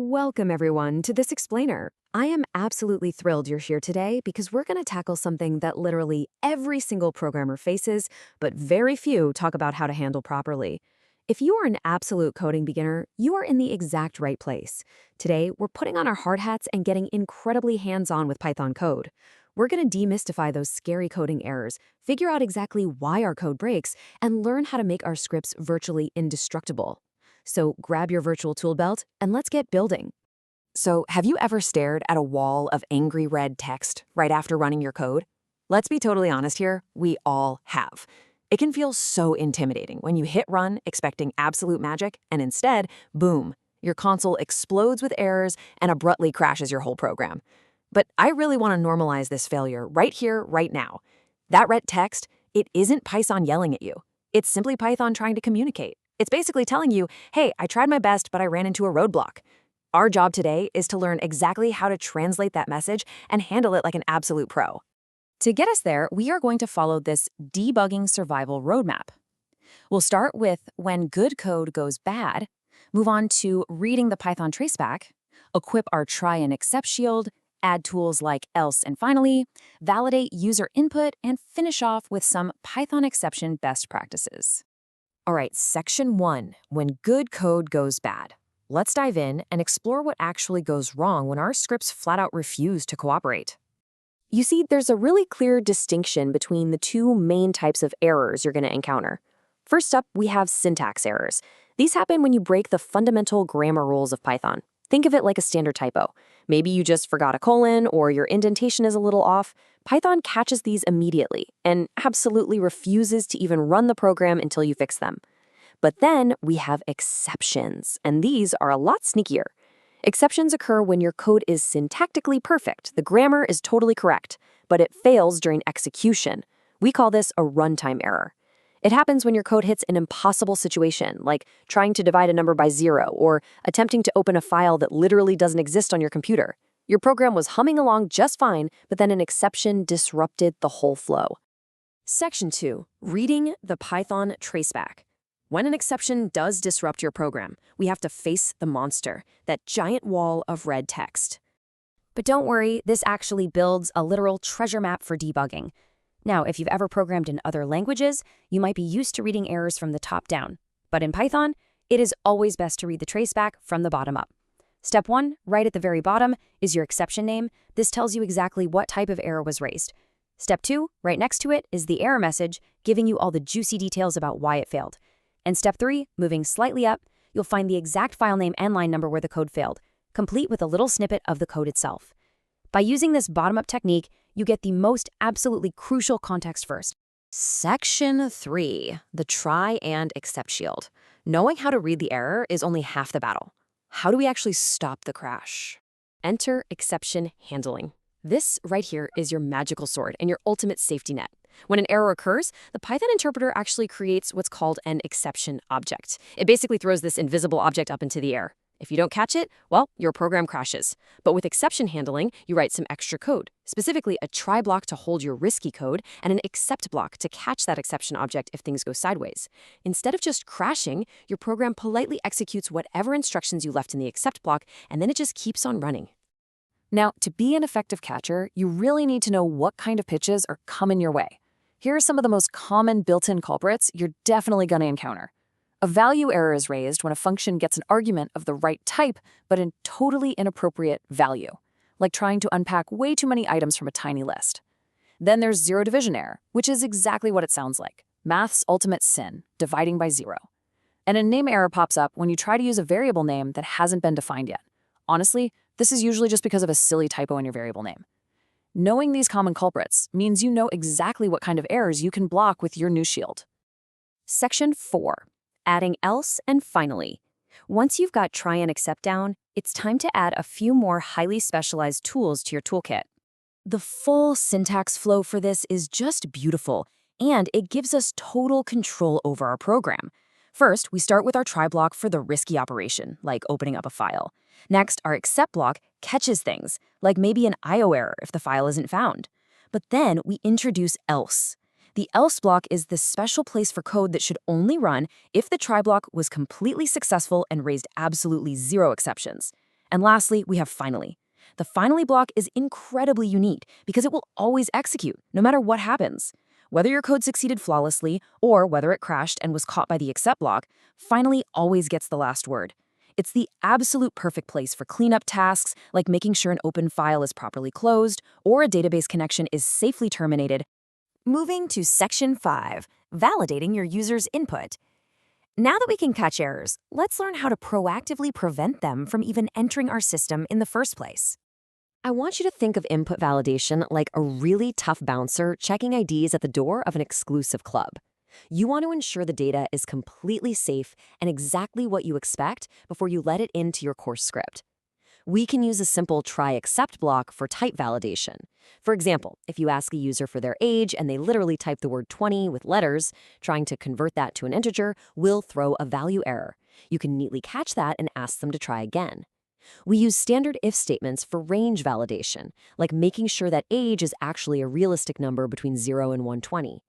Welcome, everyone, to this explainer. I am absolutely thrilled you're here today because we're going to tackle something that literally every single programmer faces, but very few talk about how to handle properly. If you are an absolute coding beginner, you are in the exact right place. Today, we're putting on our hard hats and getting incredibly hands-on with Python code. We're going to demystify those scary coding errors, figure out exactly why our code breaks, and learn how to make our scripts virtually indestructible. So grab your virtual tool belt and let's get building. So, have you ever stared at a wall of angry red text right after running your code? Let's be totally honest here, we all have. It can feel so intimidating when you hit run expecting absolute magic, and instead, boom, your console explodes with errors and abruptly crashes your whole program. But I really want to normalize this failure right here, right now. That red text, it isn't Python yelling at you. It's simply Python trying to communicate. It's basically telling you, hey, I tried my best, but I ran into a roadblock. Our job today is to learn exactly how to translate that message and handle it like an absolute pro. To get us there, we are going to follow this debugging survival roadmap. We'll start with when good code goes bad, move on to reading the Python traceback, equip our try and except shield, add tools like else and finally, validate user input, and finish off with some Python exception best practices. All right, section 1, when good code goes bad. Let's dive in and explore what actually goes wrong when our scripts flat out refuse to cooperate. You see, there's a really clear distinction between the two main types of errors you're going to encounter. First up, we have syntax errors. These happen when you break the fundamental grammar rules of Python. Think of it like a standard typo. Maybe you just forgot a colon or your indentation is a little off. Python catches these immediately and absolutely refuses to even run the program until you fix them. But then we have exceptions, and these are a lot sneakier. Exceptions occur when your code is syntactically perfect, the grammar is totally correct, but it fails during execution. We call this a runtime error. It happens when your code hits an impossible situation, like trying to divide a number by 0 or attempting to open a file that literally doesn't exist on your computer. Your program was humming along just fine, but then an exception disrupted the whole flow. Section 2, reading the Python traceback. When an exception does disrupt your program, we have to face the monster, that giant wall of red text. But don't worry, this actually builds a literal treasure map for debugging. Now, if you've ever programmed in other languages, you might be used to reading errors from the top down. But in Python, it is always best to read the traceback from the bottom up. Step 1, right at the very bottom, is your exception name. This tells you exactly what type of error was raised. Step 2, right next to it, is the error message, giving you all the juicy details about why it failed. And step 3, moving slightly up, you'll find the exact file name and line number where the code failed, complete with a little snippet of the code itself. By using this bottom-up technique, you get the most absolutely crucial context first. Section 3, the try and except shield. Knowing how to read the error is only half the battle. How do we actually stop the crash? Enter exception handling. This right here is your magical sword and your ultimate safety net. When an error occurs, the Python interpreter actually creates what's called an exception object. It basically throws this invisible object up into the air. If you don't catch it, well, your program crashes. But with exception handling, you write some extra code, specifically a try block to hold your risky code and an except block to catch that exception object if things go sideways. Instead of just crashing, your program politely executes whatever instructions you left in the except block, and then it just keeps on running. Now, to be an effective catcher, you really need to know what kind of pitches are coming your way. Here are some of the most common built-in culprits you're definitely going to encounter. A value error is raised when a function gets an argument of the right type, but a totally inappropriate value, like trying to unpack way too many items from a tiny list. Then there's zero division error, which is exactly what it sounds like. Math's ultimate sin, dividing by 0. And a name error pops up when you try to use a variable name that hasn't been defined yet. Honestly, this is usually just because of a silly typo in your variable name. Knowing these common culprits means you know exactly what kind of errors you can block with your new shield. Section 4. Adding else and finally. Once you've got try and except down, it's time to add a few more highly specialized tools to your toolkit. The full syntax flow for this is just beautiful, and it gives us total control over our program. First, we start with our try block for the risky operation, like opening up a file. Next, our except block catches things, like maybe an IO error if the file isn't found. But then we introduce else. The else block is the special place for code that should only run if the try block was completely successful and raised absolutely 0 exceptions. And lastly, we have finally. The finally block is incredibly unique because it will always execute, no matter what happens. Whether your code succeeded flawlessly or whether it crashed and was caught by the except block, finally always gets the last word. It's the absolute perfect place for cleanup tasks, like making sure an open file is properly closed or a database connection is safely terminated. Moving to Section 5, validating your user's input. Now that we can catch errors, let's learn how to proactively prevent them from even entering our system in the first place. I want you to think of input validation like a really tough bouncer checking IDs at the door of an exclusive club. You want to ensure the data is completely safe and exactly what you expect before you let it into your course script. We can use a simple try except block for type validation. For example, if you ask a user for their age and they literally type the word 20 with letters, trying to convert that to an integer will throw a value error. You can neatly catch that and ask them to try again. We use standard if statements for range validation, like making sure that age is actually a realistic number between 0 and 120.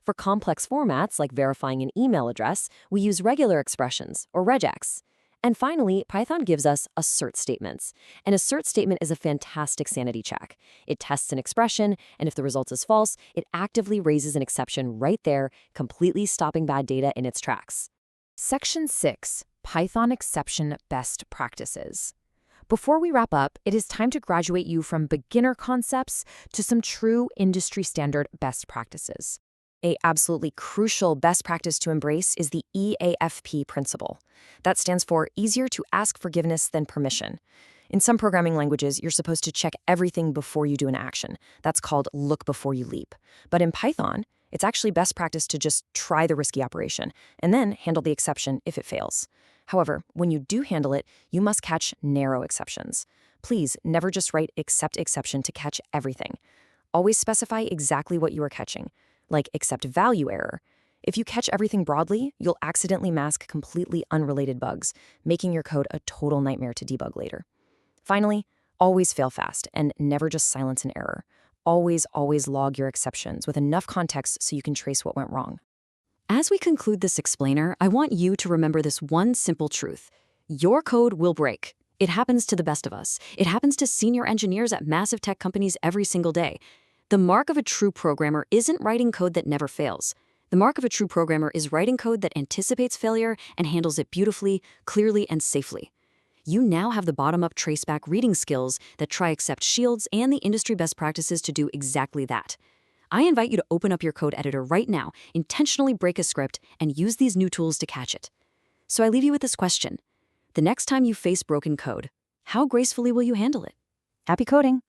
For complex formats, like verifying an email address, we use regular expressions, or regex. And finally, Python gives us assert statements. An assert statement is a fantastic sanity check. It tests an expression, and if the result is false, it actively raises an exception right there, completely stopping bad data in its tracks. Section 6, Python Exception Best Practices. Before we wrap up, it is time to graduate you from beginner concepts to some true industry standard best practices. A absolutely crucial best practice to embrace is the EAFP principle. That stands for easier to ask forgiveness than permission. In some programming languages, you're supposed to check everything before you do an action. That's called look before you leap. But in Python, it's actually best practice to just try the risky operation and then handle the exception if it fails. However, when you do handle it, you must catch narrow exceptions. Please never just write except exception to catch everything. Always specify exactly what you are catching, like except value error. If you catch everything broadly, you'll accidentally mask completely unrelated bugs, making your code a total nightmare to debug later. Finally, always fail fast and never just silence an error. Always log your exceptions with enough context so you can trace what went wrong. As we conclude this explainer, I want you to remember this one simple truth. Your code will break. It happens to the best of us. It happens to senior engineers at massive tech companies every single day. The mark of a true programmer isn't writing code that never fails. The mark of a true programmer is writing code that anticipates failure and handles it beautifully, clearly, and safely. You now have the bottom-up traceback reading skills that try except shields and the industry best practices to do exactly that. I invite you to open up your code editor right now, intentionally break a script, and use these new tools to catch it. So I leave you with this question. The next time you face broken code, how gracefully will you handle it? Happy coding!